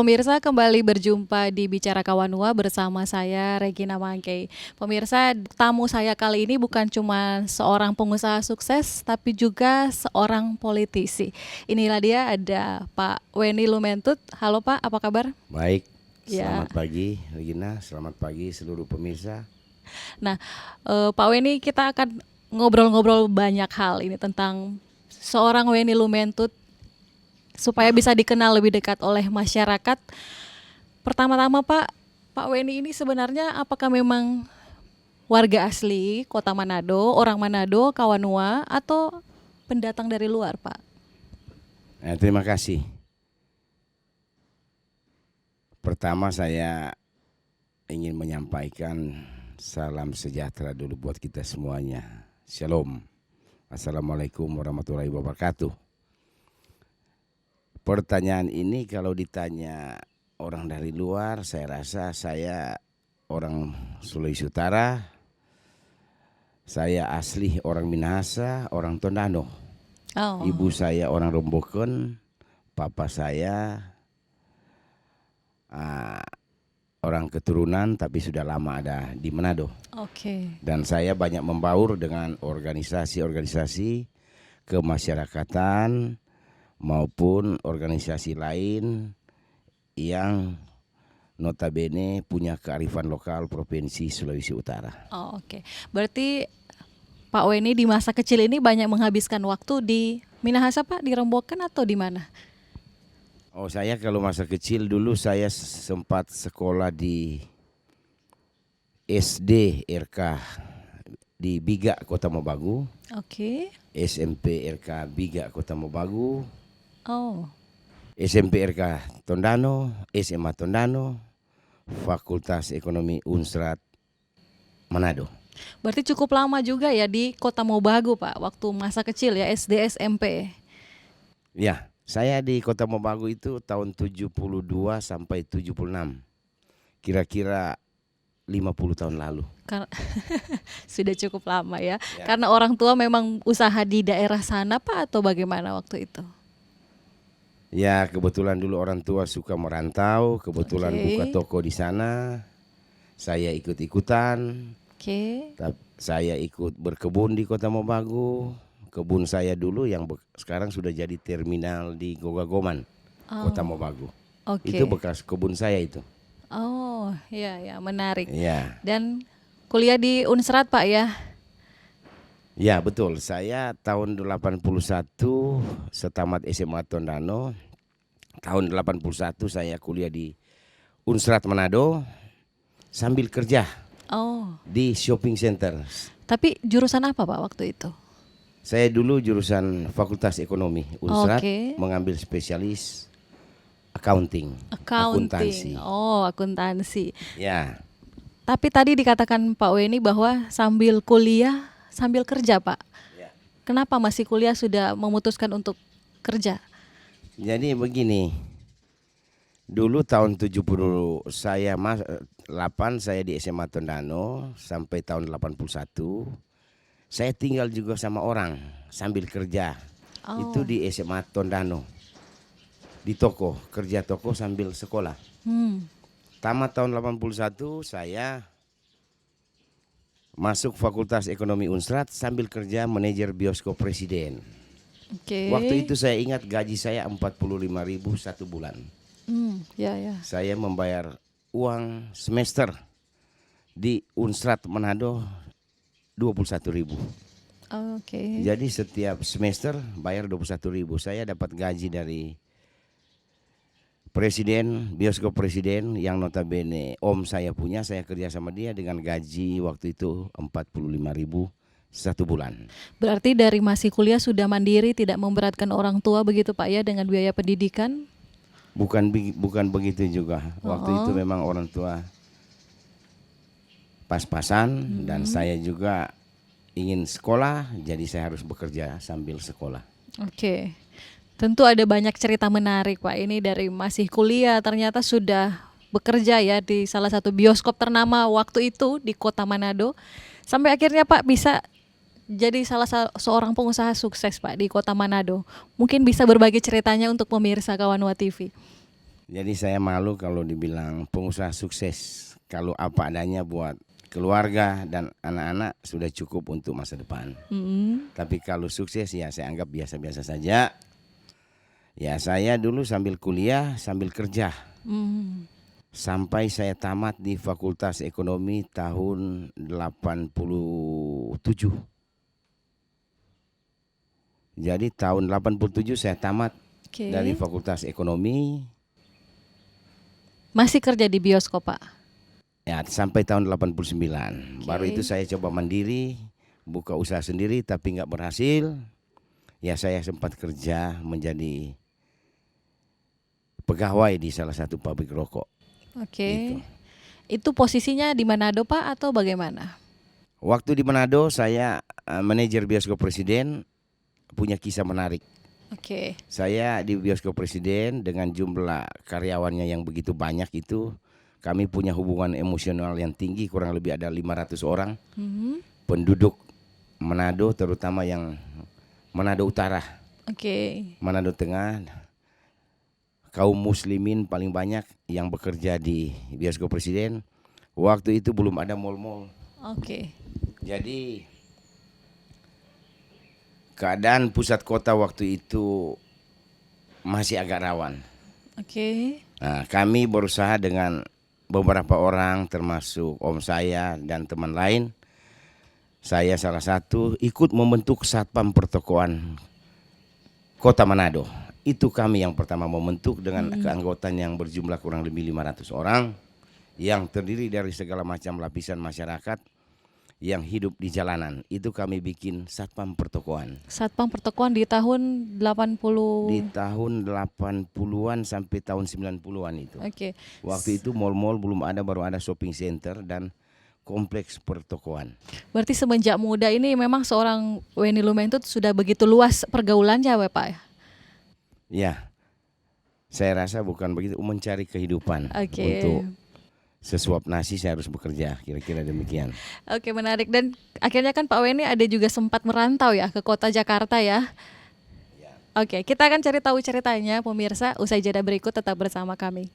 pemirsa, kembali berjumpa di Bicara Kawanua bersama saya Regina Mangkei. Pemirsa, tamu saya kali ini bukan cuma seorang pengusaha sukses, tapi juga seorang politisi. Inilah dia, ada Pak Weni Lumentut. Halo Pak, apa kabar? Baik, Ya. selamat pagi Regina, selamat pagi seluruh pemirsa. Nah, Pak Weni, kita akan ngobrol-ngobrol banyak hal ini tentang seorang Weni Lumentut supaya bisa dikenal lebih dekat oleh masyarakat. Pertama-tama Pak Weni ini sebenarnya apakah memang warga asli Kota Manado, orang Manado, Kawanua, atau pendatang dari luar, Pak? Terima kasih. Pertama saya ingin menyampaikan salam sejahtera dulu buat kita semuanya. Shalom. Assalamualaikum warahmatullahi wabarakatuh. Pertanyaan ini kalau ditanya orang dari luar, saya rasa saya orang Sulawesi Utara. Saya asli orang Minahasa, orang Tondano. Oh. Ibu saya orang Romboken, papa saya orang keturunan tapi sudah lama ada di Manado. Oke. Dan saya banyak membaur dengan organisasi-organisasi kemasyarakatan maupun organisasi lain yang notabene punya kearifan lokal Provinsi Sulawesi Utara. Oh, oke. Berarti Pak Weni di masa kecil ini banyak menghabiskan waktu di Minahasa, Pak, di Rombokan atau di mana? Oh, saya kalau masa kecil dulu saya sempat sekolah di SD RK di Biga Kota Mobagu, Oke. SMP RK Biga Kota Mobagu, Oh. SMP RK Tondano, SMA Tondano, Fakultas Ekonomi Unsrat Manado. Berarti cukup lama juga ya di Kota Mobagu, Pak, waktu masa kecil ya, SD, SMP. Ya, saya di Kota Mobagu itu tahun 72 sampai 76. Kira-kira 50 tahun lalu. Sudah cukup lama ya. Karena orang tua memang usaha di daerah sana, Pak, atau bagaimana waktu itu? Ya, kebetulan dulu orang tua suka merantau, kebetulan Oke. buka toko di sana. Saya ikut-ikutan. Oke. Saya ikut berkebun di Kota Mobagu. Kebun saya dulu yang sekarang sudah jadi terminal di Gogagoman, Kota Mobagu. Oke. Itu bekas kebun saya itu. Oh, ya ya, menarik. Ya. Dan kuliah di Unsrat, Pak, ya? Ya, betul. Saya tahun 81 setamat SMA Tondano. Tahun 81 saya kuliah di Unsrat Manado sambil kerja Oh. di shopping center. Tapi jurusan apa, Pak, waktu itu? Saya dulu jurusan Fakultas Ekonomi Unsrat, Oke. mengambil spesialis accounting. Akuntansi. Oh, akuntansi. Ya. Tapi tadi dikatakan Pak Weni bahwa sambil kuliah, sambil kerja, Pak. Ya. Kenapa masih kuliah sudah memutuskan untuk kerja? Jadi begini. Dulu tahun 70 saya 8 saya di SMA Tondano sampai tahun 81. Saya tinggal juga sama orang sambil kerja. Oh. Itu di SMA Tondano. Di toko, kerja toko sambil sekolah. Tamat tahun 81 saya masuk Fakultas Ekonomi Unsrat sambil kerja manajer bioskop Presiden. Oke. Waktu itu saya ingat gaji saya 45.000 satu bulan. Ya ya. Saya membayar uang semester di Unsrat Manado 21.000. Oke. Jadi setiap semester bayar 21.000. Saya dapat gaji dari Presiden, bioskop Presiden yang notabene om saya punya, saya kerja sama dia dengan gaji waktu itu 45.000 satu bulan. Berarti dari masih kuliah sudah mandiri, tidak memberatkan orang tua begitu, Pak, ya, dengan biaya pendidikan? Bukan begitu juga. Waktu itu memang orang tua pas-pasan dan saya juga ingin sekolah, jadi saya harus bekerja sambil sekolah. Oke. Tentu ada banyak cerita menarik, Pak. Ini dari masih kuliah ternyata sudah bekerja ya di salah satu bioskop ternama waktu itu di Kota Manado. Sampai akhirnya Pak bisa jadi seorang pengusaha sukses, Pak, di Kota Manado. Mungkin bisa berbagi ceritanya untuk pemirsa Kawanua TV. Jadi saya malu kalau dibilang pengusaha sukses. Kalau apa adanya buat keluarga dan anak-anak sudah cukup untuk masa depan. Tapi kalau sukses ya saya anggap biasa-biasa saja. Ya saya dulu sambil kuliah, sambil kerja. Sampai saya tamat di Fakultas Ekonomi tahun 87. Jadi tahun 87 saya tamat Oke. dari Fakultas Ekonomi. Masih kerja di bioskop, Pak? Ya, sampai tahun 89. Baru itu saya coba mandiri, buka usaha sendiri tapi nggak berhasil. Ya saya sempat kerja menjadi pegawai di salah satu pabrik rokok. Oke. Itu posisinya di Manado, Pak, atau bagaimana? Waktu di Manado saya manajer bioskop Presiden, punya kisah menarik. Oke. Saya di bioskop Presiden dengan jumlah karyawannya yang begitu banyak itu, kami punya hubungan emosional yang tinggi, kurang lebih ada 500 orang. Penduduk Manado, terutama yang Manado Utara, Oke. Manado Tengah, kaum muslimin paling banyak yang bekerja di bioskop Presiden. Waktu itu belum ada mal-mal. Oke. Jadi keadaan pusat kota waktu itu masih agak rawan. Oke. Nah, kami berusaha dengan beberapa orang termasuk om saya dan teman lain. Saya salah satu ikut membentuk Satpam Pertokoan Kota Manado. Itu kami yang pertama membentuk dengan keanggotaan yang berjumlah kurang lebih 500 orang yang terdiri dari segala macam lapisan masyarakat yang hidup di jalanan. Itu kami bikin Satpam Pertokoan. Satpam Pertokoan di tahun 80. Di tahun 80-an sampai tahun 90-an itu. Oke. Waktu itu mal-mal belum ada, baru ada shopping center dan kompleks pertokoan. Berarti semenjak muda ini memang seorang Weni Lumentut sudah begitu luas pergaulannya, Pak? Ya, saya rasa bukan begitu, mencari kehidupan. Oke. Untuk sesuap nasi saya harus bekerja, kira-kira demikian. Oke, menarik. Dan akhirnya kan Pak Weni ada juga sempat merantau ya ke kota Jakarta ya. Oke, kita akan cari tahu ceritanya pemirsa. Usai jeda berikut tetap bersama kami.